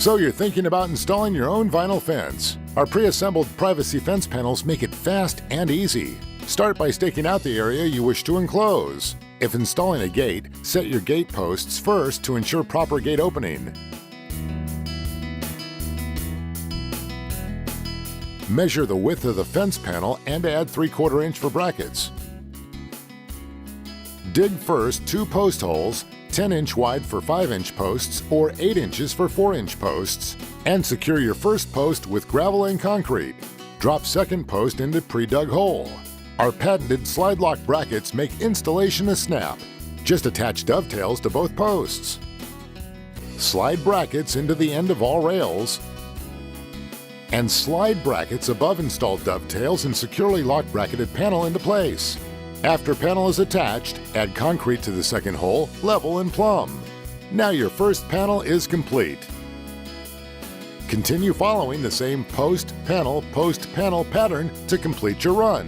So you're thinking about installing your own vinyl fence. Our pre-assembled privacy fence panels make it fast and easy. Start by staking out the area you wish to enclose. If installing a gate, set your gate posts first to ensure proper gate opening. Measure the width of the fence panel and add 3/4 inch for brackets. Dig first 2 post holes, 10-inch wide for 5-inch posts or 8 inches for 4-inch posts, and secure your first post with gravel and concrete. Drop second post into pre-dug hole. Our patented slide lock brackets make installation a snap. Just attach dovetails to both posts. Slide brackets into the end of all rails, and slide brackets above installed dovetails and securely lock bracketed panel into place. After panel is attached, add concrete to the second hole, level and plumb. Now your first panel is complete. Continue following the same post-panel pattern to complete your run.